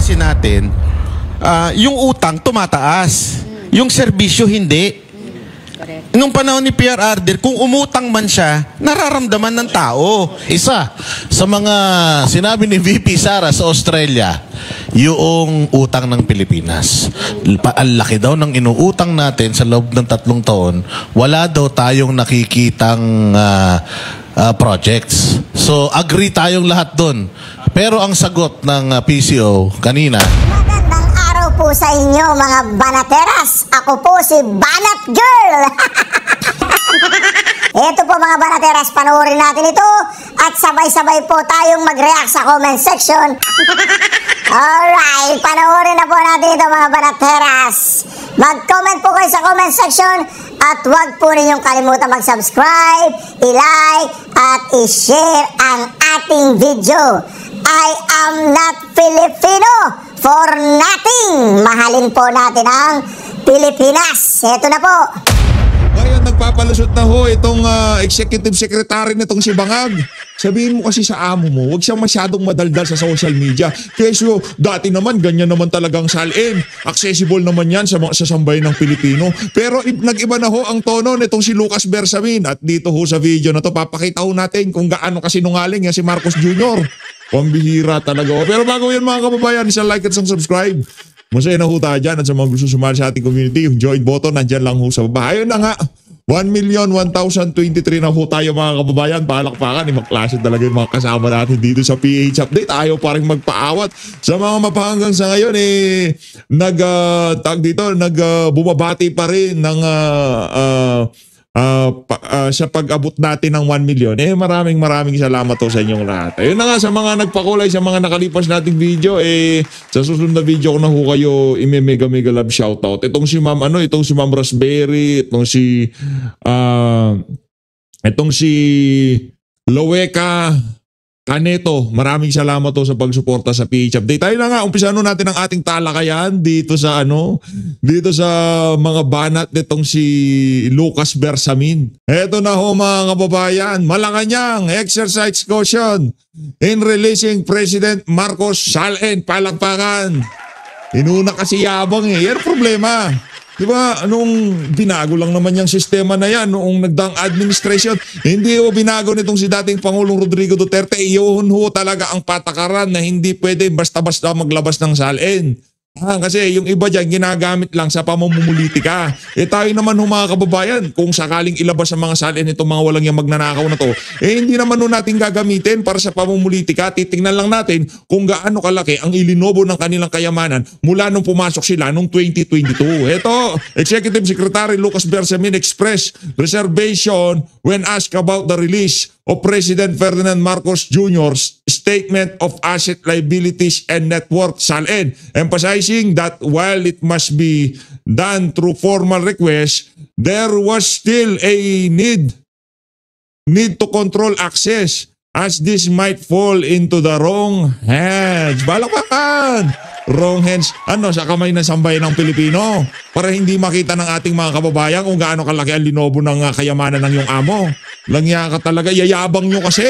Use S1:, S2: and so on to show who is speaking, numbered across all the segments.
S1: kasi natin, yung utang tumataas, yung serbisyo hindi. Nung panahon ni PRRD, kung umutang man siya, nararamdaman ng tao.
S2: Isa sa mga sinabi ni VP Sara sa Australia, yung utang ng Pilipinas. Ang laki daw ng inuutang natin sa loob ng 3 taon, wala daw tayong nakikitang projects. So, agree tayong lahat dun. Pero ang sagot ng PCO kanina,
S3: magandang araw po sa inyo mga banateras. Ako po si Banat Girl. Ito po mga banateras, panoorin natin ito at sabay-sabay po tayong mag-react sa comment section. Alright, panoorin na po natin ito mga banateras. Mag-comment po kayo sa comment section at huwag po ninyong kalimutan mag-subscribe, i-like at i-share ang ating video. I am not Filipino for nothing. Mahalin po natin ang Pilipinas. Ito na po.
S4: Ngayon, nagpapalusot na ho itong executive secretary nitong si Bangag. Sabihin mo kasi sa amo mo, huwag siyang masyadong madaldal sa social media. Kesyo, dati naman, ganyan naman talagang salin. Accessible naman yan sa sambayan ng Pilipino. Pero nag-iba na ho ang tono nitong si Lucas Bersamin. At dito ho sa video na to, papakita ho natin kung gaano kasinungaling yan si Marcos Jr. Pambihira talaga ho. Pero bago yan mga kababayan, isang like at isang subscribe. Masaya na ho tayo dyan at sa mga gusto sumali sa ating community, yung join button, nandyan lang ho sa baba. Ayun na nga, 1,001,023 na ho tayo mga kababayan. Palakpakan, ibang klase talaga yung mga kasama natin dito sa PH Update. Ayaw pa rin magpaawat. Sa mga mapahanggang sa ngayon, bumabati pa rin ng sa pag-abot natin ng 1 million. Maraming salamat to sa inyong lahat. Ayun na nga, sa mga nagpakulay, sa mga nakalipas nating video, sa susunod na video ko na ho kayo mega love shoutout. Itong si Ma'am Raspberry, itong si Loweka Caneto, maraming salamat to sa pagsuporta sa PH Update. Tayo na nga, umpisa natin ang ating talakayan dito sa mga banat nitong si Lucas Bersamin. Eto na ho mga kababayan, Malacanang exercise caution in releasing President Marcos Salin. Palakpakan. Inuna kasi yabang yan problema. Diba, nung binago lang naman yung sistema na yan, noong nagdaang administration, hindi ho binago nitong si dating Pangulong Rodrigo Duterte, iyon ho talaga ang patakaran na hindi pwede basta-basta maglabas ng salin. Kasi yung iba dyan ginagamit lang sa pamumulitika. Tayo naman mga kababayan, kung sakaling ilabas ang mga salin itong mga walang yung magnanakaw na to, hindi naman natin gagamitin para sa pamumulitika. Titingnan lang natin kung gaano kalaki ang ilinobo ng kanilang kayamanan mula nung pumasok sila noong 2022. Ito, Executive Secretary Lucas Bersamin expressed reservation when asked about the release of President Ferdinand Marcos Jr.'s Statement of Asset Liabilities and Net Worth (SALN), emphasizing that while it must be done through formal request, there was still a need to control access as this might fall into the wrong hands. Balakpakan! Wrong hands, sa kamay ng sambayan ng Pilipino para hindi makita ng ating mga kababayan kung gaano kalaki ang linobo ng kayamanan ng iyong amo. Langya ka talaga, yayabang nyo kasi.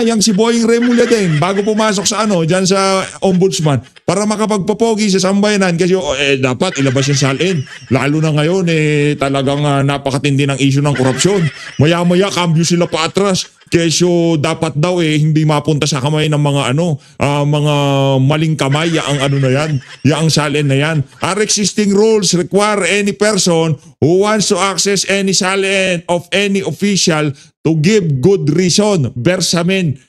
S4: Yang si Boying Remulla din, bago pumasok sa dyan sa ombudsman, para makapagpapogi sa sambayanan kasi dapat ilabas yung salin. Lalo na ngayon, talagang napakatindi ng issue ng korupsyon. Maya-maya, cambio sila pa atras. Kesyo dapat daw hindi mapunta sa kamay ng mga mga maling kamay ang salin na yan. Our existing rules require any person who wants to access any salin of any official to give good reason. Bersamin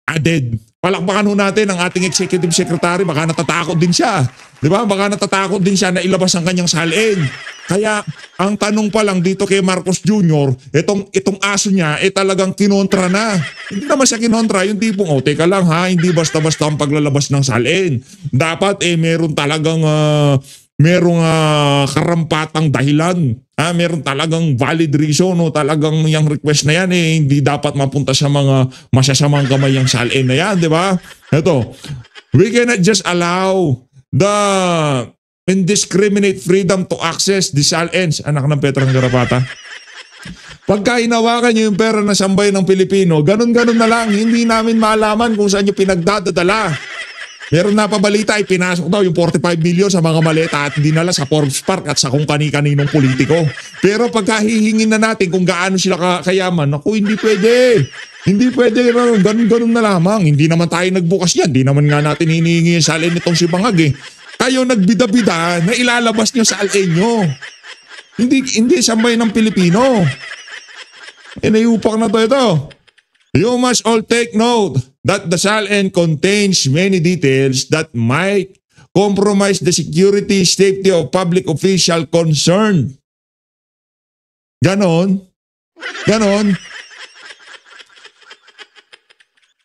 S4: added. Palakpakan ho natin ang ating executive secretary, baka natatakot din siya. Di ba? Baka natatakot din siya na ilabas ang kanyang salin. Kaya ang tanong pa lang dito kay Marcos Jr., itong aso niya talagang kinontra na. Hindi naman siya kinontra, yung tipong teka lang hindi basta-basta ang paglalabas ng salin. Dapat meron talagang merong karampatang dahilan. Meron talagang valid reason talagang yung request na yan hindi dapat mapunta sa mga masasamang kamay yung salin na yan, di ba? Ito, we cannot just allow the indiscriminate freedom to access the salins. Anak ng Petrang Garapata. Pagka hinawakan nyo yung pera na sambayan ng Pilipino, ganun-ganun na lang, hindi namin malaman kung saan nyo pinagdadadala. Meron na pabalita, pinasok daw yung 45 million sa mga maleta at dinala sa Forbes Park at sa kung kani-kaninong politiko. Pero pagka hihingin na natin kung gaano sila kayaman, naku, hindi pwede. Hindi pwede, ganun na lamang. Hindi naman tayo nagbukas yan. Hindi naman nga natin hinihingi yung salin nitong si Bangag eh. Kayo nagbida-bida na ilalabas nyo sa alin nyo. Hindi sambay ng Pilipino. Inayupak na to ito. You must all take note that the SALN contains many details that might compromise the security safety of public official concerned. Ganon.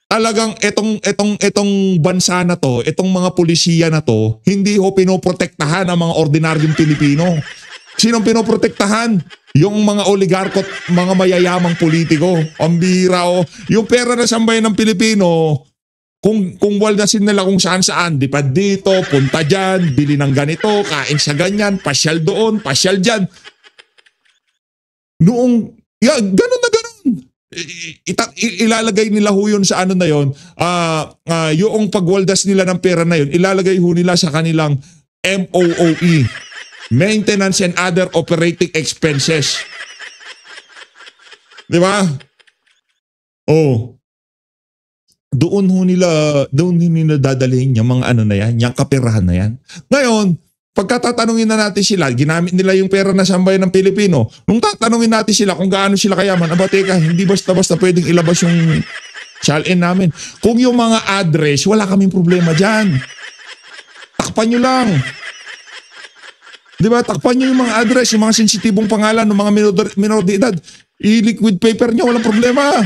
S4: Talagang etong bansa na to, etong mga pulisiya na to, hindi ho pinoprotektahan ang mga ordinaryong Pilipino. Sinong pinoprotektahan? Yung mga oligarko at mga mayayamang politiko. Ang bihira o. Yung pera na sambayan ng Pilipino, kung waldasin nila kung saan, di pa dito, punta dyan, bili ng ganito, kain sa ganyan, pasyal doon, pasyal dyan. Ganun na ganun. Ilalagay nila ho yun sa ano na yun, yung pagwaldas nila ng pera na yun, ilalagay ho nila sa kanilang MOOE. Maintenance and other operating expenses. Di ba? Oh. Doon nila dadalhin yung mga ano na yan, yung kaperahan na yan. Ngayon, pagkatatanungin na natin sila, ginamit nila yung pera na sambayan ng Pilipino. Nung tatanungin natin sila kung gaano sila kayaman, teka, hindi basta-basta pwedeng ilabas yung SALN namin. Kung yung mga address, wala kaming problema dyan. Takpan nyo lang. Di ba? Takpan nyo yung mga address, yung mga sensitibong pangalan ng mga minor de edad. I-liquid paper nyo, walang problema.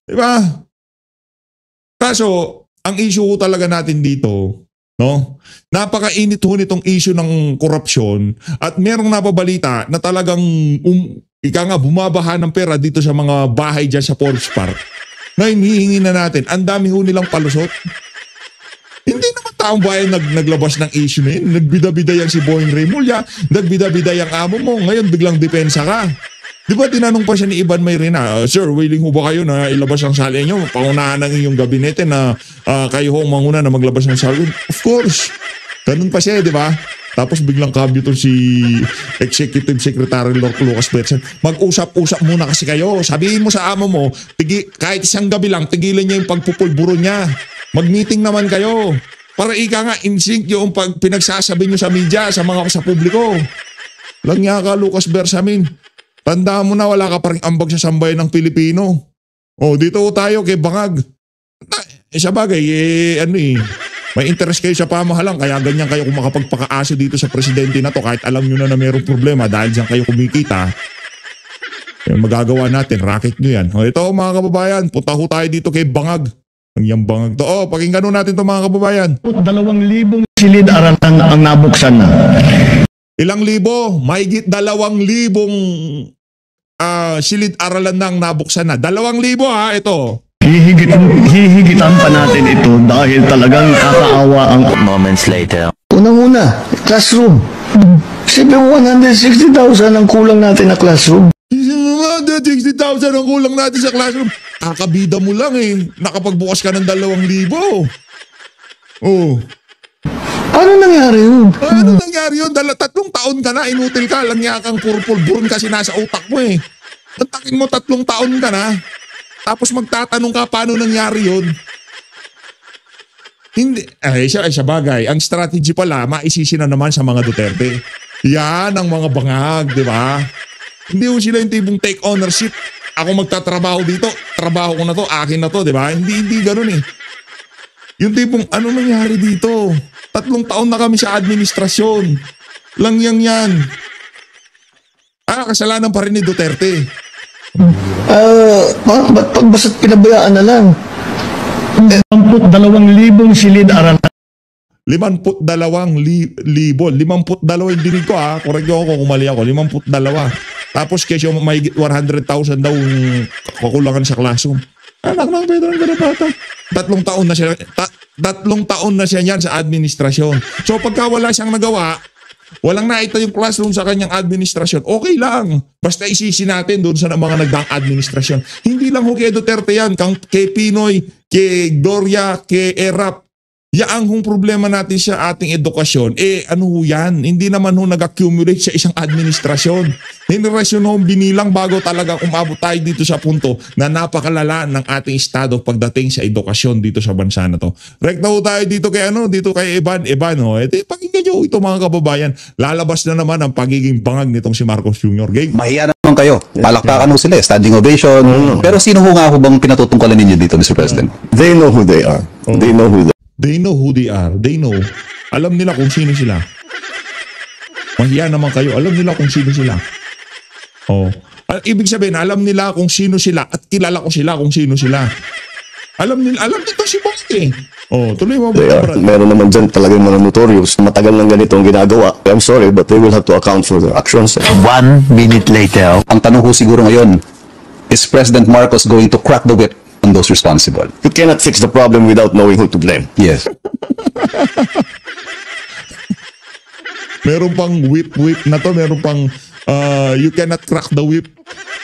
S4: Di ba? Kaso, ang issue ko talaga natin dito, no? Napakainit ho nitong issue ng korupsyon at merong napabalita na talagang bumabaha ng pera dito sa mga bahay dyan sa Forbes Park. Ngayon, hihingi na natin. Ang dami ho nilang palusot. Hindi naman taong bayan naglabas ng issue na yun. Nagbida-bida yan si Boying Remulla, nagbida-bida yung amo mo, ngayon biglang depensa ka. Di ba tinanong pa siya ni Ivan Mayrina, Sir, willing ho ba kayo na ilabas ang SALN nyo? Pangunahan ng inyong gabinete na kayo ho manguna na maglabas ng SALN? Of course. Ganun pa siya, di ba? Tapos biglang kabyo to si Executive Secretary Lord Lucas Bersan. Mag-usap-usap muna kasi kayo. Sabihin mo sa amo mo, kahit isang gabi lang, tigilan niya yung pagpupulburo niya. Mag-meeting naman kayo. Para ika nga, in sync yung pinagsasabi nyo sa media, sa publiko. Lang niya ka, Lucas Bersamin. Tandaan mo na, wala ka pa rin ambag sa sambayan ng Pilipino. Dito tayo kay Bangag. Sa bagay, may interest kayo sa pamahalang, kaya ganyan kayo kung makapagpakaaso dito sa presidente na to, kahit alam nyo na mayroong problema dahil dyan kayo kumikita. Magagawa natin, racket nyo yan. Ito mga kababayan, punta ho tayo dito kay Bangag. Ang Bangag to. Pakinggan natin to mga kababayan.
S5: 2,000 silid-aralan ang nabuksan na.
S4: Ilang libo? Mahigit 2,000 silid-aralan nang nabuksan na. 2,000 ha, ito.
S5: Hihigitan pa natin ito dahil talagang kakaawa ang
S6: Moments later.
S5: Unang-una, classroom. 160,000 ang kulang natin na classroom.
S4: 160,000 ang kulang natin sa classroom. Kakabida mo lang nakapagbukas ka ng 2,000.
S5: Ano nangyari yun?
S4: Ano nangyari yun? 3 taon ka na, inutil ka, lang niya kang purpul-burn kasi nasa utak mo Tantakin mo 3 taon ka na, tapos magtatanong ka paano nangyari yun. Hindi, sa bagay, ang strategy pala, maisisi na naman sa mga Duterte. Yan ang mga Bangag, di ba? Hindi mo sila yung tibong take ownership. Ako magtatrabaho dito, trabaho ko na to, akin na to, di ba? Hindi ganun Yung tipong, ano nangyari dito? 3 taon na kami sa administrasyon. Lang yan. Kasalanan pa rin ni Duterte.
S5: Ba't basta't pinabayaan na lang? 52,000 silid-aralan.
S4: 52,000. 52 yung dinig ko Correct ako kung mali ako. 52. Tapos kesyo may 100,000 daw kakulangan sa classroom. Anak ng Pedro ng Garapata. 3 taon na siya. 3 taon na siya yan sa administrasyon. So pagka wala siyang nagawa, Walang nakita yung classroom sa kanyang administrasyon. Okay lang. Basta isisi natin doon sa mga nagdaang administrasyon. Hindi lang ho kay Duterte yan. Kay Pinoy, kay Gloria, kay Erap. Yaang hong problema natin sa ating edukasyon, ano ho yan? Hindi naman ho nag-accumulate sa isang administrasyon. Henerasyon ho binilang bago talagang umabot tayo dito sa punto na napakalala ng ating estado pagdating sa edukasyon dito sa bansa na to. Rekta ho tayo dito kay dito kay Evan ho. Pakinggan nyo ito mga kababayan. Lalabas na naman ang pagiging bangag nitong si Marcos Jr. Game.
S6: Mahiya naman kayo. Palakpakan ho sila, standing ovation. Pero sino ho nga ho bang pinatutungkalan ninyo dito, Mr. President?
S5: They know who they are. They know who they are.
S4: They know who they are. They know. Alam nila kung sino sila. Mahiya naman kayo. Alam nila kung sino sila. Oh. Ibig sabihin, alam nila kung sino sila at kilala ko sila kung sino sila. Alam nito si Bong eh. Oh, tuloy mo.
S5: They are. Meron naman dyan talagang mga notorious. Matagal ng ganito ang ginagawa. I'm sorry, but they will have to account for their actions.
S6: 1 minute later. Ang tanong ho siguro ngayon, is President Marcos going to crack the whip on those responsible?
S5: You cannot fix the problem without knowing who to blame.
S6: Yes.
S4: Meron pang whip na to. Meron pang you cannot crack the whip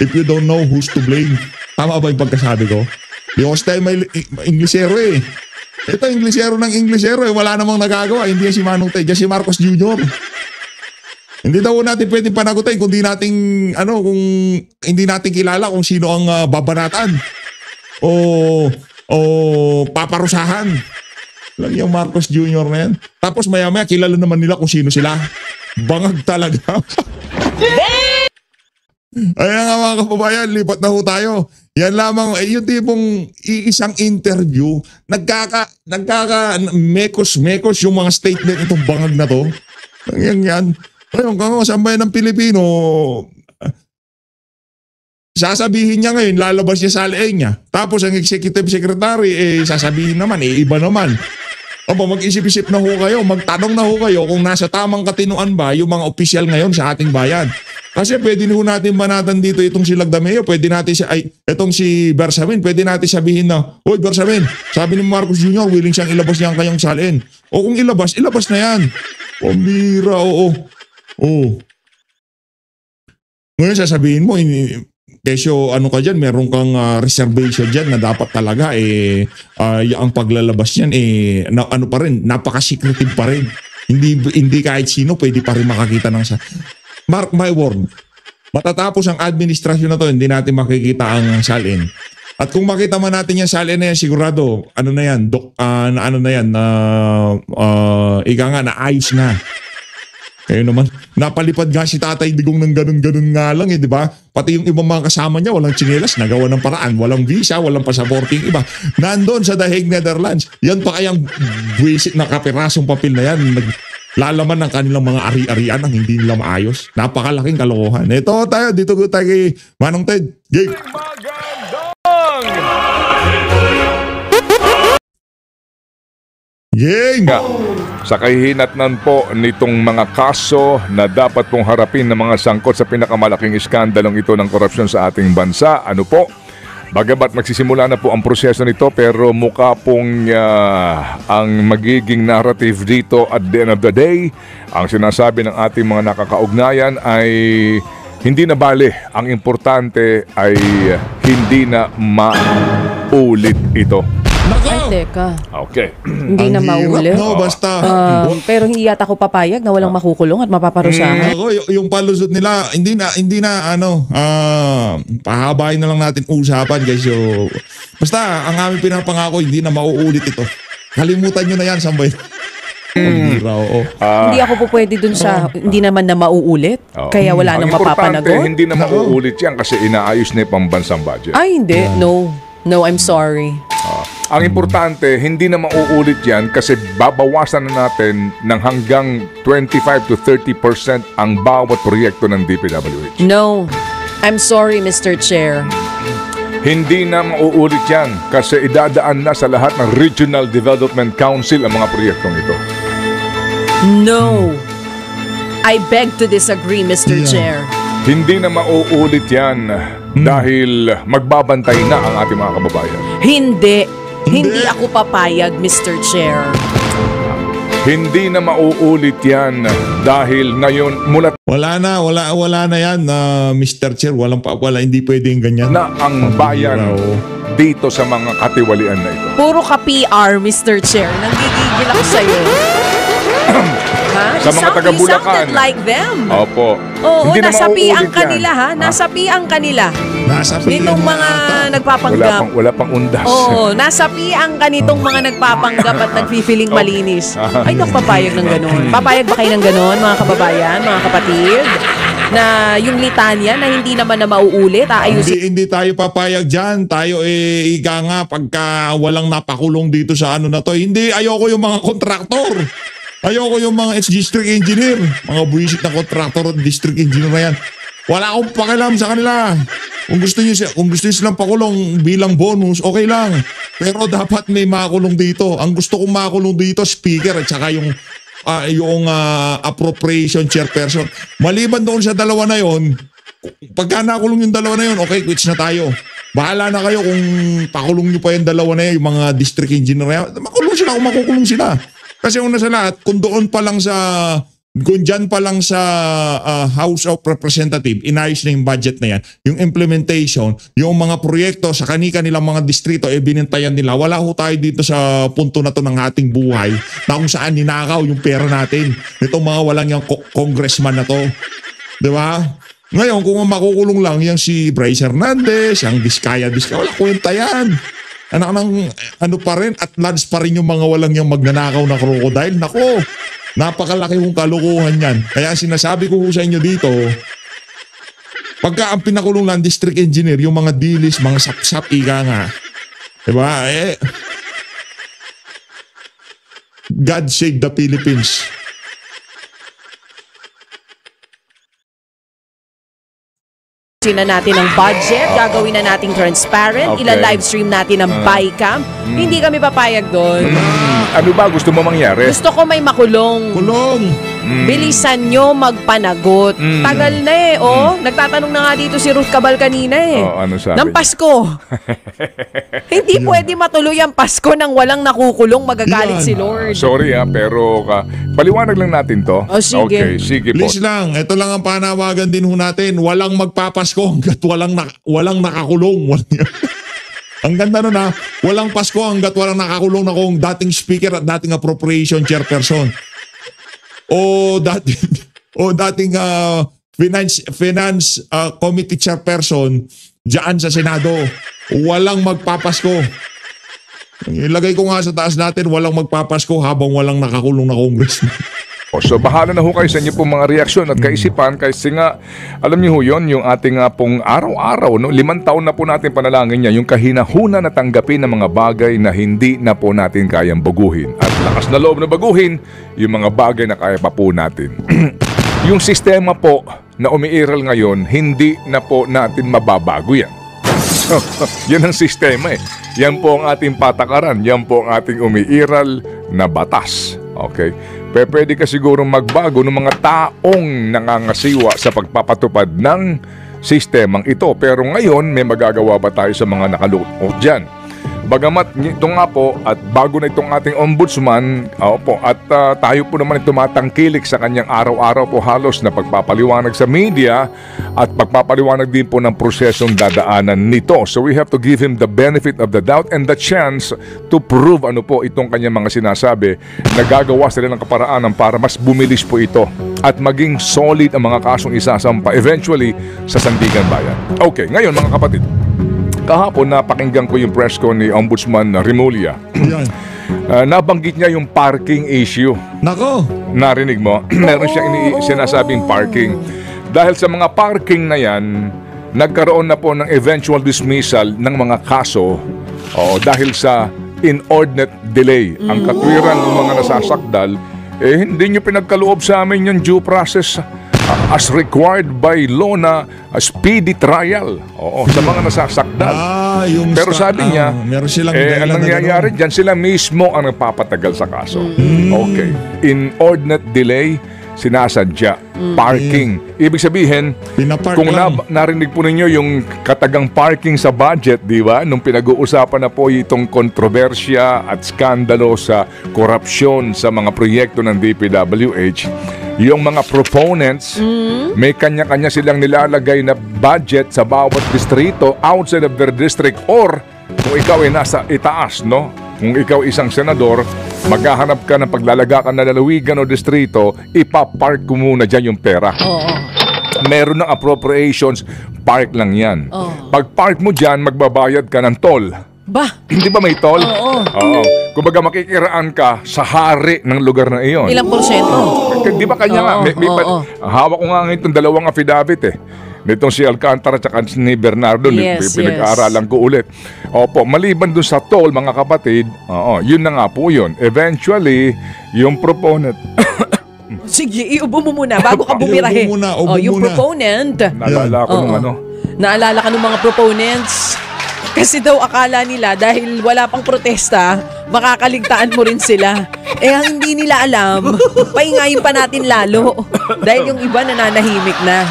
S4: if you don't know who's to blame. Tama ba yung pagkasabi ko? Because tayo may Inglesero eh. Ito Inglesero ng Inglesero eh. Wala namang nagagawa. Hindi yan si Manong Tay. Diyan si Marcos Jr. Hindi daw natin pwedeng panagutin kung hindi natin kung hindi natin kilala kung sino ang babanatan o paparusahan. Lang yung Marcos Jr. na yan. Tapos maya-maya kilala naman nila kung sino sila. Bangag talaga. Ayan nga mga kababayan, lipat na ho tayo. Yan lamang, yung tipong iisang interview, mekos yung mga statement itong bangag na to. Yan. Ayun, kung sambayan ng Pilipino, sasabihin niya ngayon, lalabas niya sa leeg niya. Tapos ang executive secretary, sasabihin naman, iba naman. Mag-isip-isip na ho kayo, magtanong na ho kayo kung nasa tamang katinuan ba yung mga opisyal ngayon sa ating bayan. Kasi pwede ho natin banatan dito itong si Lagdameo, pwede natin itong si Bersamin, pwede natin sabihin na, "Hoy Bersamin, sabi ni Marcos Jr., willing siyang ilabas niya ang kanyang salin." O kung ilabas na yan. Pambira, oo. Ngayon sasabihin mo, kesyo ka dyan, meron kang reservation dyan na dapat talaga ang paglalabas yan pa rin, napaka-secretive pa rin. Hindi kahit sino pwede pa rin makakita ng mark my word, matatapos ang administrasyon na to, hindi natin makikita ang salin. At kung makita man natin yung salin na yan, sigurado, ika nga, naayos na. Kayo naman, napalipad nga si Tatay Digong ng ganun-ganun nga lang di ba? Pati yung ibang mga kasama niya, walang tsinelas, nagawa ng paraan, walang visa, walang pasaporting iba. Nandun sa The Hague, Netherlands. Yan pa kayang buwisit na kapirasong papel na yan, lalaman ng kanilang mga ari-arian ang hindi nila maayos. Napakalaking kalokohan. Ito tayo, dito tayo kay Manong Ted. Game! Game!
S7: Sa kahihinatnan po nitong mga kaso na dapat pong harapin ng mga sangkot sa pinakamalaking iskandalong ito ng korupsyon sa ating bansa, bagamat magsisimula na po ang proseso nito, pero mukha pong ang magiging narrative dito at the end of the day, ang sinasabi ng ating mga nakakaugnayan ay hindi na bale. Ang importante ay hindi na maulit ito.
S8: Ay, teka.
S7: Okay.
S8: Hindi na maulit.
S4: No, basta.
S8: Pero hindi yata ako papayag na walang makukulong at mapaparusahan.
S4: Yung palusot nila, hindi na pahabain na lang natin usapan guys. Basta, ang aming pinapangako, hindi na mauulit ito. Kalimutan nyo na yan, Sambay.
S8: Hindi ako po pwede dun sa hindi naman na mauulit. Kaya wala nang mapapanagot.
S7: Hindi na mauulit yan kasi inaayos na yung pambansang budget.
S8: Ay, hindi. No, I'm sorry.
S7: Ang importante, hindi na mauulit yan kasi babawasan na natin ng hanggang 25 to 30% ang bawat proyekto ng DPWH.
S8: No, I'm sorry, Mr. Chair.
S7: Hindi na mauulit yan kasi idadaan na sa lahat ng Regional Development Council ang mga proyektong ito.
S8: No, I beg to disagree, Mr. Chair.
S7: Hindi na mauulit yan dahil magbabantay na ang ating mga kababayan.
S8: Hindi ako papayag, Mr. Chair.
S7: Hindi na mauulit yan dahil ngayon mula
S4: Wala na yan, Mr. Chair. Hindi pwedeng ganyan.
S7: na ang bayan dito sa mga katiwalian na ito.
S8: Puro ka PR, Mr. Chair. Nanggigigil ako sa'yo. Ha?
S7: Sa mga taga
S8: You
S7: Bulacan.
S8: sounded like them.
S7: Opo.
S8: Oo,
S7: Hindi na
S8: nasapi ang
S7: mauulit
S8: kanila
S7: yan.
S8: ha. Nasapi ang kanila.
S4: Nasapi
S8: Nitong
S4: yan
S8: mga
S4: ata.
S8: nagpapanggap.
S7: Wala pang undas.
S8: Oo, nasapi ang kanitong mga nagpapanggap at nagfi-feeling malinis. Ay, naku, papayag ng ganon. Papayag ba kayo ng ganon, mga kababayan, mga kapatid? Na yung litanya na hindi naman na mauulit, aayusin.
S4: Hindi tayo papayag dyan. Tayo ika nga pagka walang napakulong dito sa ano na to. Hindi, ayoko yung mga kontraktor. Ayoko yung mga ex-district engineer. Mga buwisit na kontraktor at district engineer na yan. Wala akong pakialam sa kanila. Kung gusto niyo silang pakulong bilang bonus, okay lang. Pero dapat may makulong dito. Ang gusto kong makulong dito, speaker at saka yung appropriation chairperson. Maliban doon sa dalawa na yon, pagka nakulong yung dalawa na yon, okay, quits na tayo. Bahala na kayo kung pakulong nyo pa yung dalawa na yun, yung mga district engineer na yan. Makulong sila kung makukulong sila. Kasi una sa lahat, kung dyan pa lang sa House of Representatives, inayos na yung budget na yan, yung implementation, yung mga proyekto sa kanilang mga distrito, binintayan nila. Wala ho tayo dito sa punto na to ng ating buhay na kung saan ninakaw yung pera natin. Itong mga walang yung congressman na to. Diba? Ngayon, kung makukulong lang yung si Bryce Hernandez, yung Vizcaya, wala kwenta yan. Anak ng ano pa rin, at large pa rin yung mga walang yung magnanakaw na crocodile. Nako, napakalaki kong kalukuhan yan. Kaya sinasabi ko sa inyo dito, pagka ang pinakulong lang district engineer, yung mga dilis, mga sapsap, ika nga. Diba? God save the Philippines.
S8: Na natin ang budget, gagawin na nating transparent,
S7: Okay.
S8: ila-livestream natin ang bycam. Hindi kami papayag doon.
S7: Ano ba gusto mo mangyari?
S8: Gusto ko may makulong.
S4: Kulong!
S8: Bilisan nyo magpanagot. Tagal na nagtatanong na nga dito si Ruth Cabal kanina
S7: Ano sabi
S8: ng
S7: niya?
S8: Pasko. Hindi pwede matuloy ang Pasko nang walang nakukulong, magagalit si Lord.
S7: Sorry pero paliwanag lang natin to.
S8: Sige.
S7: Okay, sige po.
S4: Please lang, ito lang ang panawagan din ho natin. Walang magpapasko hanggat walang nakakulong. Ang ganda nun walang Pasko hanggat walang nakakulong na kung dating speaker at dating appropriation chairperson. O dating finance committee chairperson diyan sa Senado. Walang magpapasko. Ilagay ko nga sa taas natin, walang magpapasko habang walang nakakulong na congressman.
S7: So bahala na ho kayo sa inyo pong mga reaksyon at kaisipan kasi nga alam niyo ho yun, yung ating pong araw-araw 5 taon na po natin panalangin niya yung kahinahuna na tanggapin ng mga bagay na hindi na po natin kayang baguhin at lakas na loob na baguhin yung mga bagay na kaya pa po natin. Yung sistema po na umiiral ngayon, hindi na po natin mababago yan. Yan ang sistema Yan po ang ating patakaran, yan po ang ating umiiral na batas. Okay? Pwede ka siguro magbago ng mga taong nangangasiwa sa pagpapatupad ng sistemang ito. Pero ngayon, may magagawa ba tayo sa mga nakalukot dyan? Bagamat ito nga po at bago na itong ating ombudsman, at tayo po naman tumatangkilik sa kanyang araw-araw po halos na pagpapaliwanag sa media at pagpapaliwanag din po ng prosesong dadaanan nito. So we have to give him the benefit of the doubt and the chance to prove itong kanyang mga sinasabi na gagawa sila ng kaparaanan para mas bumilis po ito at maging solid ang mga kasong isasampa eventually sa Sandigan Bayan. Okay, ngayon mga kapatid, kahapon napakinggan ko yung press ko ni Ombudsman Remulla.
S4: Yan.
S7: Nabanggit niya yung parking issue.
S4: Nako!
S7: Narinig mo? Meron siyang sinasabing parking. Dahil sa mga parking na yan, nagkaroon na po ng eventual dismissal ng mga kaso dahil sa inordinate delay. Ang katwiran ng mga nasasakdal, hindi nyo pinagkaloob sa amin yung due process as required by law na speedy trial sa mga nasasakdal. Pero sabi niya, ang nangyayari dyan, sila mismo ang nagpapatagal sa kaso. Okay. Inordinate delay, sinasadya. Parking. Ibig sabihin,
S4: Pinapark
S7: kung
S4: lang.
S7: narinig po ninyo yung katagang parking sa budget, di ba? Nung pinag-uusapan na po itong kontrobersya at skandalo sa korupsyon sa mga proyekto ng DPWH, yung mga proponents, may kanya-kanya silang nilalagay na budget sa bawat distrito outside of their district, or kung ikaw ay nasa itaas, no? Kung ikaw isang senador, maghahanap ka ng paglalaga ka na lalawigan o distrito, ipapark ko muna dyan yung pera. Meron ng appropriations, park lang yan. Pag park mo dyan, magbabayad ka ng toll.
S8: Ba?
S7: Hindi ba may toll? Oo. Kumbaga makikiraan ka sa hari ng lugar na iyon.
S8: Ilang porsyento?
S7: Di ba kanya nga? Hawak ko nga ngayon itong dalawang affidavit eh. Nitong si Alcantara at ni Bernardo,
S8: Yes,
S7: pinag-aaralan ko ulit. Opo, maliban dun sa toll, mga kapatid, yun na nga po yun. Eventually, yung proponent,
S8: Sige, iubo mo muna bago ka bumirahe.
S4: Iubo muna, ubo
S8: yung
S4: muna.
S8: proponent.
S7: naalala ko nung ano.
S8: Naalala ka ng mga proponents. Kasi daw akala nila dahil wala pang protesta, makakaligtaan mo rin sila. Eh ang hindi nila alam, paingayin pa natin lalo. Dahil yung iba nananahimik na.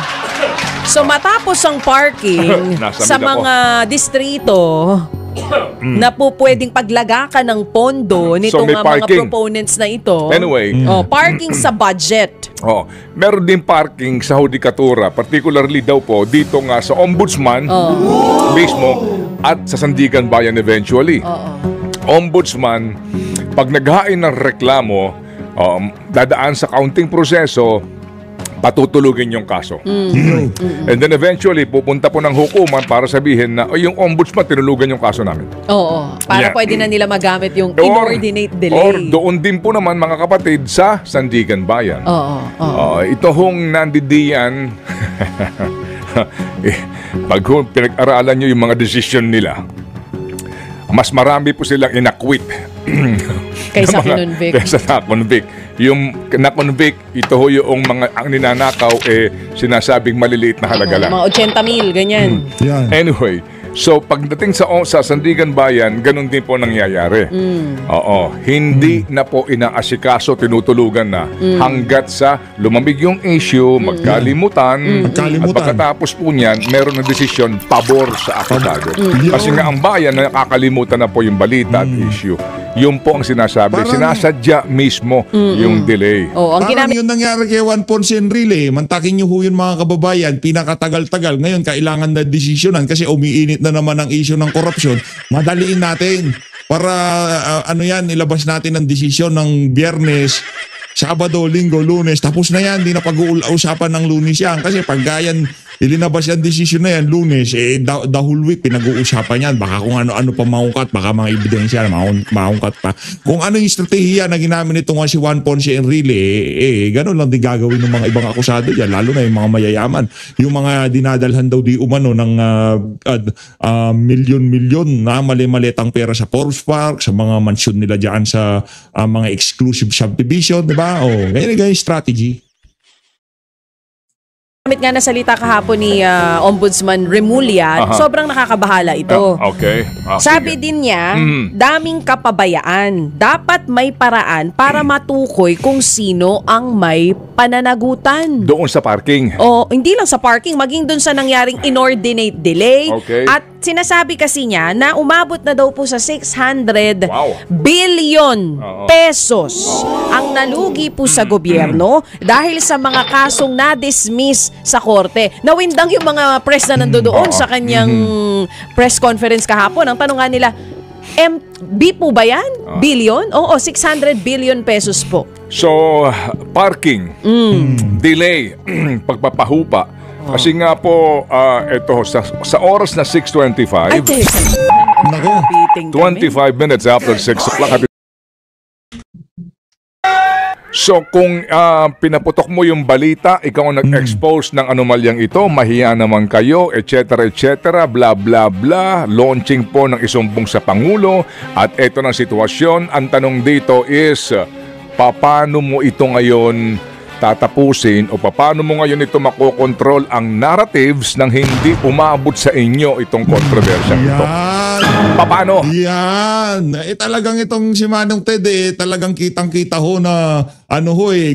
S8: So matapos ang parking
S7: Nasamid
S8: sa
S7: ako.
S8: mga distrito na po pwedeng paglagakan ng pondo nitong
S7: may
S8: mga
S7: parking.
S8: proponents na ito.
S7: Anyway.
S8: Parking sa budget.
S7: Meron din parking sa Hudikatura, particularly daw po dito nga sa Ombudsman mismo at sa Sandigan Bayan eventually. Ombudsman, pag naghain ng reklamo, dadaan sa counting proseso, patutulugin yung kaso. And then eventually, pupunta po ng hukuman para sabihin na yung ombudsman, tinulugan yung kaso namin.
S8: Para pwede na nila magamit yung inordinate delay.
S7: Or doon din po naman, mga kapatid, sa Sandigan Bayan. Ito hong nandidiyan, pag pinag-aralan nyo yung mga decision nila, mas marami po silang inakwit
S8: Kaysa kinonvict.
S7: Kaysa na-convict. Yung na-convict, ito ho yung mga ang ninanakaw, sinasabing maliliit na halaga lang.
S8: Mga 80,000, ganyan.
S4: Yan.
S7: Anyway, so pagdating sa Sandigan Bayan, ganun din po nangyayari. Hindi na po inaasikaso, tinutulugan na hanggat sa lumamig yung issue, magkalimutan, at pagkatapos po niyan, meron ng desisyon pabor sa akutado. Kasi nga ang bayan, nakakalimutan na po yung balita at issue. Yun po ang sinasabi. Sinasadya mismo yung delay.
S8: Ang
S4: Parang yun nangyari kay Juan Ponce Enrile. Mantakin nyo ho yun, mga kababayan. Pinakatagal-tagal. Ngayon, kailangan na desisyonan kasi umiinit na naman ang issue ng korupsyon. Madaliin natin para ilabas natin ang desisyon ng Biyernes, Sabado, Linggo, Lunes. Tapos na yan, di na pag-uusapan ng Lunes yan. Kasi pag yan, ilinabas yung decision na yan, Lunes, the whole week pinag-uusapan yan. Baka kung ano-ano pa maungkat, baka mga ebidensya maungkat pa. Kung ano yung strategiya na ginamit nito nga si Juan Ponce Enrile, gano'n lang din gagawin ng mga ibang akusado dyan, lalo na yung mga mayayaman. Yung mga dinadalhan daw di umano ng milyon-milyon na mali-malitang pera sa Forbes Park, sa mga mansyon nila dyan sa mga exclusive subdivision, di ba? Ganyan strategy.
S8: Gamit nga na salita kahapon ni Ombudsman Remulla, sobrang nakakabahala ito.
S7: Okay.
S8: Sabi din niya, daming kapabayaan. Dapat may paraan para matukoy kung sino ang may pananagutan.
S7: Doon sa parking.
S8: Hindi lang sa parking, maging doon sa nangyaring inordinate delay.
S7: Okay.
S8: At sinasabi kasi niya na umabot na daw po sa 600 billion pesos ang nalugi po sa gobyerno dahil sa mga kasong na-dismiss sa korte. Nawindang yung mga press na nandoon sa kanyang press conference kahapon. Ang tanong nga nila, MB po ba yan? Billion? Oo, 600 billion pesos po.
S7: So, parking, delay, pagpapahupa. Kasi nga po, ito, sa oras na 6:25,
S8: Ay,
S4: Nako.
S7: 25 minutes after 6 o'clock. So kung pinaputok mo yung balita, ikaw ang nag-expose ng anomalyang ito, mahiya naman kayo, etc. bla bla bla, launching po ng isumbong sa Pangulo, at eto ng sitwasyon. Ang tanong dito is, paano mo ito ngayon tatapusin o paano mo ngayon ito makokontrol ang narratives nang hindi umabot sa inyo itong kontrobersya ito? Paano?
S4: Yan. Talagang itong si Manong Ted, talagang kitang-kita ho na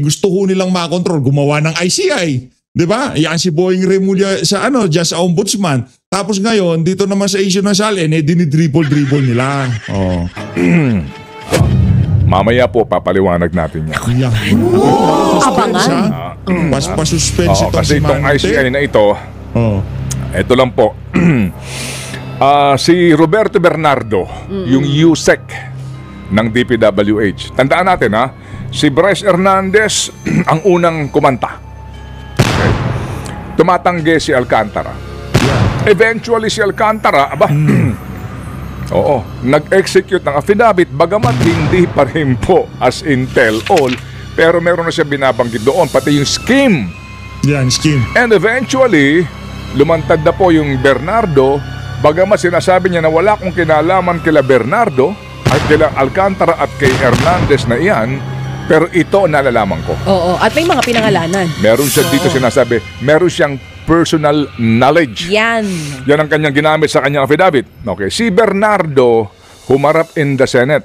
S4: gusto ho nilang makontrol. Gumawa ng ICI. 'Di ba? Yan si Boying Remulla sa Just Ombudsman. Tapos ngayon, dito naman sa issue ng SALN, dinidribble nila. Oh.
S7: Mamaya po, papaliwanag natin yan.
S4: Yan.
S8: Abangan.
S4: Pas-suspense itong
S7: Kasi
S4: si
S7: itong
S4: Manong
S7: ICI
S4: Ted.
S7: na ito, ito lang po. Si Roberto Bernardo, yung USEC ng DPWH. Tandaan natin si Bryce Hernandez ang unang kumanta. Okay. Tumatanggi si Alcantara. Eventually si Alcantara, oo, nag-execute ng affidavit bagamat hindi pa rin po as in tell all, pero meron na siya binabanggit doon, pati yung scheme.
S4: Yan, scheme.
S7: And eventually, lumantad na po yung Bernardo, bagamat sinasabi niya na wala akong kinalaman kila Bernardo at kila Alcantara at kay Hernandez na iyan, pero ito nalalaman ko.
S8: Oo, at may mga pinangalanan.
S7: Meron siya dito sinasabi, meron siyang personal knowledge.
S8: Yan.
S7: Yan ang kanyang ginamit sa kanyang affidavit. Okay, si Bernardo humarap in the Senate.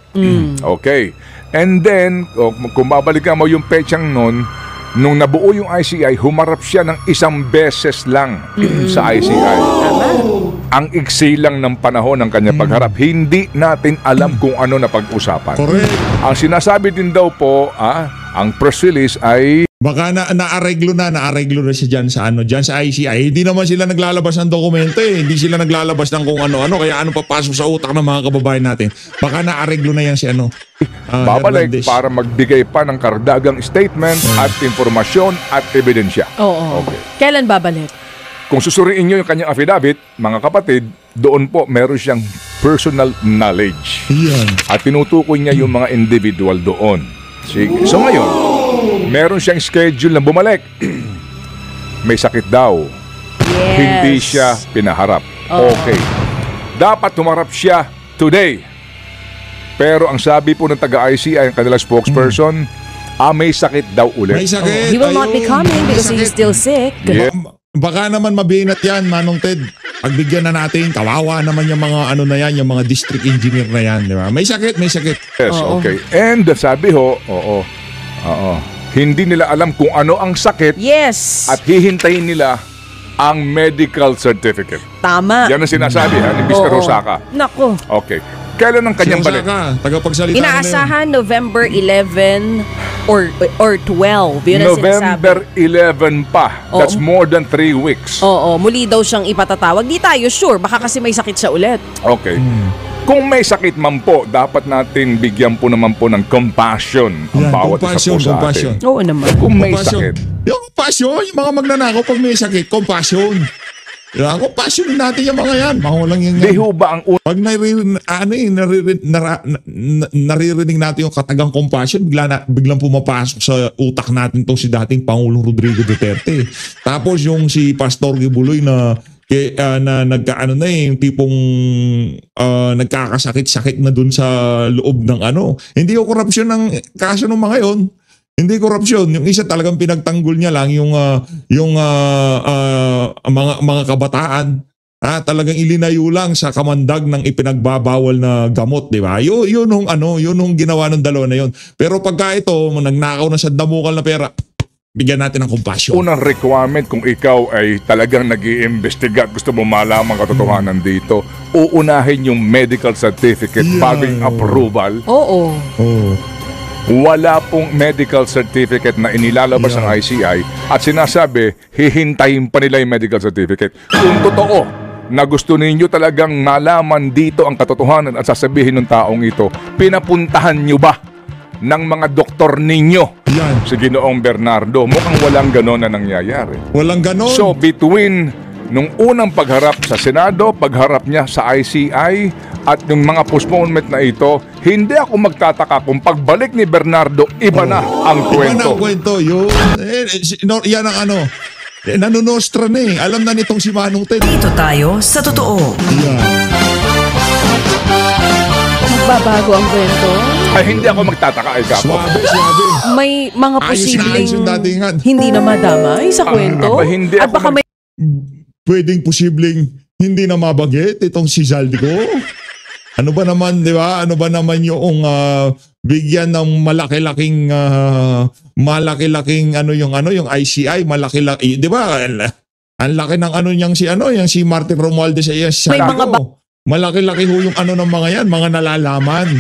S7: Okay. And then, kung babalikan mo yung petsang nun, nung nabuo yung ICI, humarap siya ng isang beses lang sa ICI. Ang iksi lang ng panahon ng kanyang pagharap. Hindi natin alam kung ano na pag-usapan.
S4: Correct.
S7: Ang sinasabi din daw po, ang press release ay
S4: Baka naareglo na siya dyan sa ICI. Hindi naman sila naglalabas ng dokumento Hindi sila naglalabas ng kung ano-ano. Kaya ano papasok sa utak ng mga kababayan natin. Baka naareglo na yan si
S7: babalik
S4: Hernandez.
S7: para magbigay pa ng kardagang statement at informasyon at ebidensya.
S8: Oo.
S7: Okay.
S8: Kailan babalik?
S7: Kung susuriin nyo yung kanyang affidavit, mga kapatid, doon po meron siyang personal knowledge.
S4: Yan.
S7: At tinutukoy niya yung mga individual doon. Sige. So ngayon, meron siyang schedule na bumalik. May sakit daw.
S8: Yes.
S7: Hindi siya pinaharap. Okay. Dapat humarap siya today. Pero ang sabi po ng taga-ICI, ang kanilang spokesperson, may sakit daw ulit.
S4: May sakit.
S8: He will not be
S4: Ayun,
S8: coming
S4: may
S8: because he's
S4: sakit.
S8: still sick.
S7: Yeah.
S4: Baka naman mabinat yan, Manong Ted. Pagbigyan na natin, kawawa naman yung mga yung mga district engineer na yan, di ba? May sakit.
S7: Yes, okay. And sabi oo. Hindi nila alam kung ano ang sakit
S8: Yes.
S7: at hihintayin nila ang medical certificate.
S8: Tama.
S7: Yan ang sinasabi ni Mr.
S8: Oo.
S7: Osaka.
S8: Nako.
S7: Okay. Kailan ang kanyang balik?
S4: Tagapagsalita
S8: Inaasahan November 11 or 12. Yun ang
S7: November
S8: sinasabi.
S7: 11 pa. That's more than 3 weeks.
S8: Oo, muli daw siyang ipatatawag. Di tayo sure. Baka kasi may sakit siya ulit.
S7: Okay. Kung may sakit man po, dapat natin bigyan po naman po ng compassion ang bawat isa po sa
S4: compassion.
S7: atin.
S8: Oo naman.
S7: Kung may
S4: Compassion.
S7: sakit,
S4: Yung compassion, yung mga magnanakaw pag may sakit, compassion. Yung compassion natin yung mga yan. Mga walang yung
S7: di ho ba ang
S4: pag naririnig natin yung katagang compassion, biglang pumapasok sa utak natin tong si dating Pangulong Rodrigo Duterte. Tapos yung si Pastor Gibuloy na yung tipong nagkakasakit-sakit na dun sa loob ng Hindi yung korupsyon ng kaso ng mga yon. Hindi korupsyon. Yung isa talagang pinagtanggol niya lang yung mga kabataan. Talagang ilinayo lang sa kamandag ng ipinagbabawal na gamot, di ba? Yun yung ginawa ng dalawa na yun. Pero pagka ito, nagnakaw na sa damukal na pera, bigyan natin ng compassion.
S7: unang requirement kung ikaw ay talagang nag-iimbestiga at gusto mo malaman katotohanan dito, uunahin yung medical certificate bago yung approval.
S8: Oo.
S4: Oh.
S7: Wala pong medical certificate na inilalabas ng ICI at sinasabi, hihintayin pa nila yung medical certificate. Kung totoo na gusto ninyo talagang malaman dito ang katotohanan at sasabihin ng taong ito, pinapuntahan nyo ba ng mga doktor ninyo
S4: Yan.
S7: si Ginoong Bernardo? Mukhang walang ganon na nangyayari.
S4: Walang ganon.
S7: So between nung unang pagharap sa Senado, pagharap niya sa ICI at yung mga postponement na ito, hindi ako magtataka kung pagbalik ni Bernardo, iba na ang
S4: Iba na
S7: kwento.
S4: ang kwento. Yun. Yan ang nanunostra na eh. Alam na nitong si Manong Ted.
S9: Dito tayo sa totoo.
S4: Yan.
S8: Magbabago ang kwento.
S7: Ay, hindi ako magtataka, ikaw.
S4: Swabe.
S8: May mga
S4: Ayos na
S8: posibleng
S4: ayos yung datingan.
S8: hindi na madamay sa kwento.
S7: aba, hindi
S8: At
S7: ako
S8: baka may
S4: Pwedeng posibleng hindi na mabagit itong si Zaldico. Ano ba naman, di ba? Ano ba naman yung bigyan ng malaki-laking yung ICI, malaki-laki, di ba? Ang laki ng yung si Martin Romualdez sa
S8: May mga
S4: malaki-laki ho yung ng mga yan, mga nalalaman.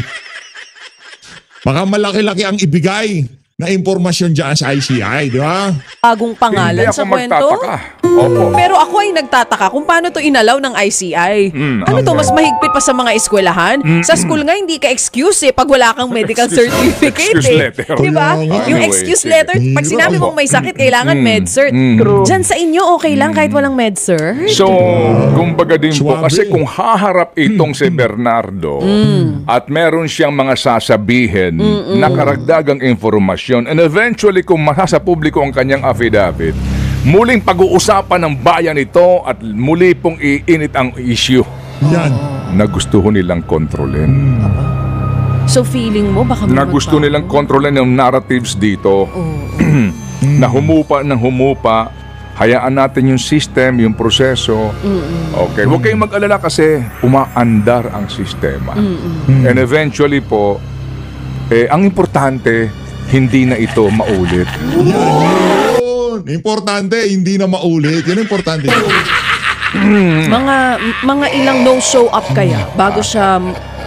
S4: Baka malaki-laki ang ibigay na impormasyon dyan sa ICI, di ba?
S8: Bagong pangalan
S7: Hindi ako
S8: sa kwento.
S7: magtataka. Opo.
S8: Pero ako ay nagtataka kung paano to inalaw ng ICI. Ano to, mas mahigpit pa sa mga eskwelahan? Sa school nga, hindi ka excuse pag wala kang medical certificate.
S7: Excuse letter.
S8: Diba? Yung
S7: Anyway,
S8: excuse
S7: sige.
S8: letter, pag sinabi mong may sakit, kailangan med-cert. Diyan sa inyo, okay lang kahit walang med-cert?
S7: So, kumbaga din po,
S4: Suwabe.
S7: kasi kung haharap itong si Bernardo at meron siyang mga sasabihin na karagdagang informasyon, and eventually kung masasa publiko ang kanyang affidavit, muling pag-uusapan ng bayan ito at muli pong iinit ang issue
S4: Yan.
S7: na gusto nilang kontrolin.
S8: So feeling mo, baka
S7: Na gusto nilang kontrolin yung narratives dito na humupa ng humupa. Hayaan natin yung system, yung proseso. Okay. Huwag kayong mag-alala kasi umaandar ang sistema. And eventually po, ang importante, hindi na ito maulit.
S4: Yun. Importante, hindi na maulit. Yan ang importante.
S8: Mga ilang no-show up kaya bago siya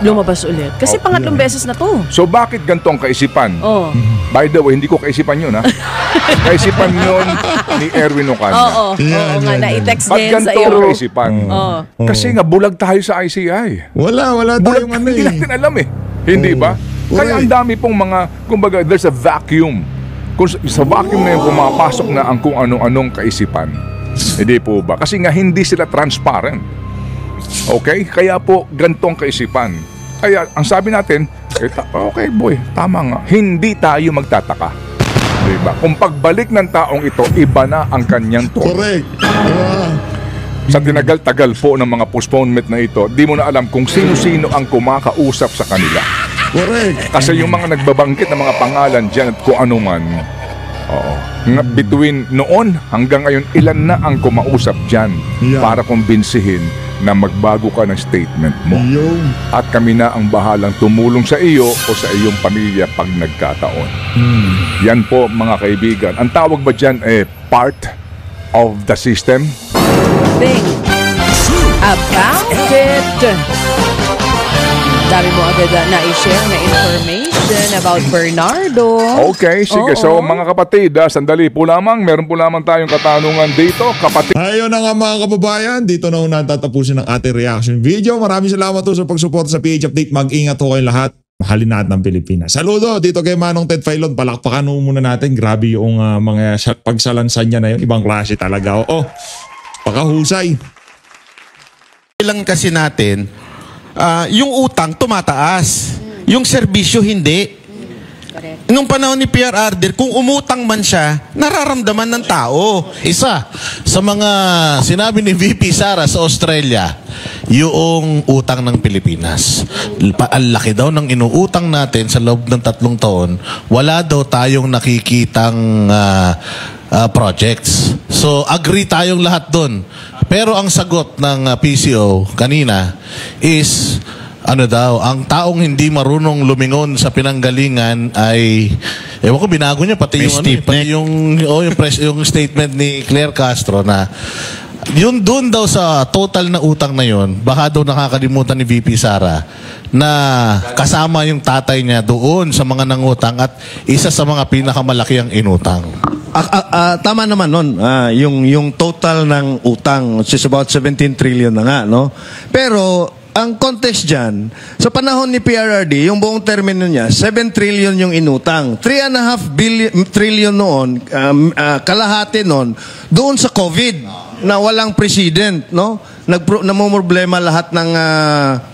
S8: lumabas ulit? Kasi pangatlong beses na to.
S7: So bakit ganito ang kaisipan?
S8: Oh.
S7: By the way, hindi ko kaisipan yun, ha? Kaisipan yun ni Erwin Ocana.
S8: Oo nga, na-text
S7: Ba't
S8: din sa
S7: ganito
S8: iyo.
S7: ang kaisipan? Kasi nga, bulag tayo sa ICI.
S4: Wala
S7: Bulag,
S4: tayong
S7: hindi natin alam eh. Hindi ba? Kaya ang dami pong mga, kumbaga, there's a vacuum. Kung sa vacuum na yun, pumapasok na ang kung anong kaisipan. Hindi po ba? Kasi nga, hindi sila transparent. Okay? Kaya po, gantong kaisipan. Kaya, ang sabi natin, okay boy, tama nga. Hindi tayo magtataka. Diba? Kung pagbalik ng taong ito, iba na ang kanyang tono.
S4: Correct.
S7: Sa tinagal-tagal po ng mga postponement na ito, di mo na alam kung sino-sino ang kumakausap sa kanila.
S4: Correct.
S7: Kasi yung mga nagbabangkit ng mga pangalan dyan at kung ano man, between noon hanggang ngayon, ilan na ang kumausap dyan para kumbinsihin na magbago ka ng statement mo. At kami na ang bahalang tumulong sa iyo o sa iyong pamilya pag nagkataon. Yan po mga kaibigan. Ang tawag ba dyan part of the system?
S8: Think about it. Dami mo agad na i-share na information about Bernardo.
S7: Okay, sige. So mga kapatid, sandali po lamang. Meron po lamang tayong katanungan dito. Kapatid.
S4: Ayun na nga mga kababayan, dito na una tatapusin ang ating reaction video. Maraming salamat po sa pagsuporta sa PH Update. Mag-ingat po kayong lahat. Mahalin natin ang Pilipinas. Saludo dito kay Manong Ted Filon. Palakpakan muna natin. Grabe yung mga pagsalansan niya na yun. Ibang klase talaga. Pakahusay.
S1: Lang kasi natin, yung utang tumataas. Yung serbisyo hindi. Nung panahon ni PR Arder, kung umutang man siya, nararamdaman ng tao.
S2: Isa sa mga sinabi ni VP Sara sa Australia, yung utang ng Pilipinas. Ang laki daw ng inuutang natin sa loob ng 3 taon, wala daw tayong nakikitang projects. So, agree tayong lahat dun. Pero ang sagot ng PCO kanina is, ang taong hindi marunong lumingon sa pinanggalingan ay, ewan ko, binago niya pati yung statement ni Claire Castro na yun doon daw sa total na utang na yun, baka daw nakakalimutan ni VP Sara na kasama yung tatay niya doon sa mga nangutang at isa sa mga pinakamalaki ang inutang.
S10: Tama naman nun. Yung total ng utang, which is about 17 trillion na nga, no? Pero, ang context dyan, sa panahon ni PRRD, yung buong termino niya, 7 trillion yung inutang. 3.5 trillion noon, kalahati noon, doon sa COVID, na walang president, no? Namumroblema lahat ng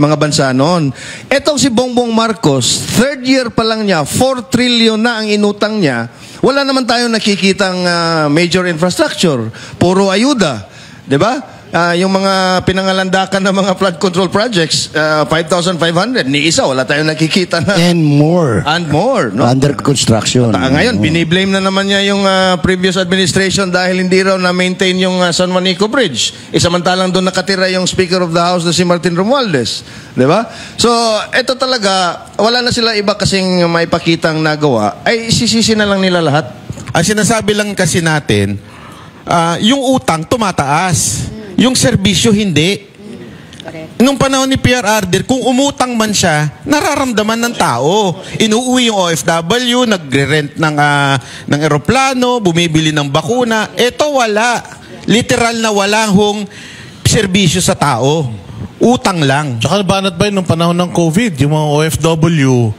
S10: mga bansa noon. Etong si Bongbong Marcos, third year pa lang niya, 4 trillion na ang inutang niya. Wala naman tayong nakikitang major infrastructure. Puro ayuda. Diba? yung mga pinangalandakan ng mga flood control projects, 5,500. Ni isa, wala tayong nakikita na.
S11: And more.
S10: And more. No?
S11: Under construction.
S10: Ngayon, biniblame na naman niya yung previous administration dahil hindi raw na-maintain yung San Juanico Bridge. Samantalang doon nakatira yung Speaker of the House na si Martin Romualdez. Di ba? So, ito talaga, wala na sila iba kasing maipakitang nagawa, ay sisisi na lang nila lahat.
S1: Ang sinasabi lang kasi natin, yung utang tumataas. Yung serbisyo hindi. Nung panahon ni PRRD, kung umutang man siya, nararamdaman ng tao. Inuuwi yung OFW, nagre-rent ng eroplano, bumibili ng bakuna. Ito wala. Literal na wala hong serbisyo sa tao. Utang lang.
S2: Tsaka banat ba nung panahon ng COVID, yung mga OFW,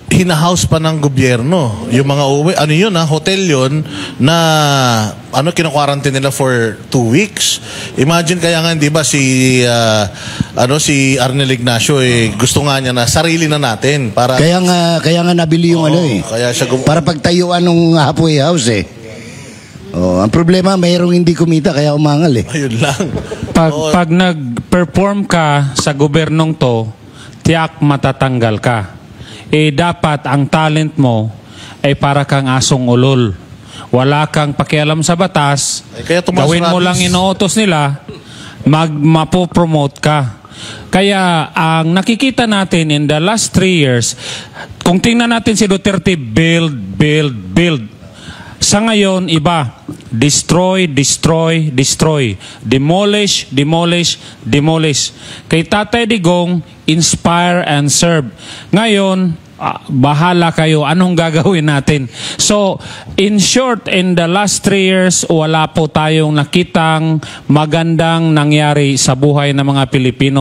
S2: hinahouse pa ng gobyerno. Yung mga uwi, ano yun hotel yun, na kina-quarantine nila for 2 weeks. Imagine kaya nga, di ba, si Arnel Ignacio, gusto nga niya na sarili na natin. Para,
S11: kaya nga nabili yung
S2: Kaya siya
S11: para pagtayuan ng halfway house ang problema, mayroong hindi kumita, kaya umangal
S2: Ayun lang.
S12: Pag nag-perform ka sa gobernong to, tiyak matatanggal ka. Dapat ang talent mo ay para kang asong ulol. Wala kang pakialam sa batas. Gawin mo lang inuutos nila, mapopromote ka. Kaya ang nakikita natin in the last 3 years, kung tingnan natin si Duterte, build. Sa ngayon, iba. Destroy. Demolish. Kay Tatay Digong, inspire and serve. Ngayon, bahala kayo. Anong gagawin natin? So, in short, in the last 3 years, wala po tayong nakitang magandang nangyari sa buhay ng mga Pilipino.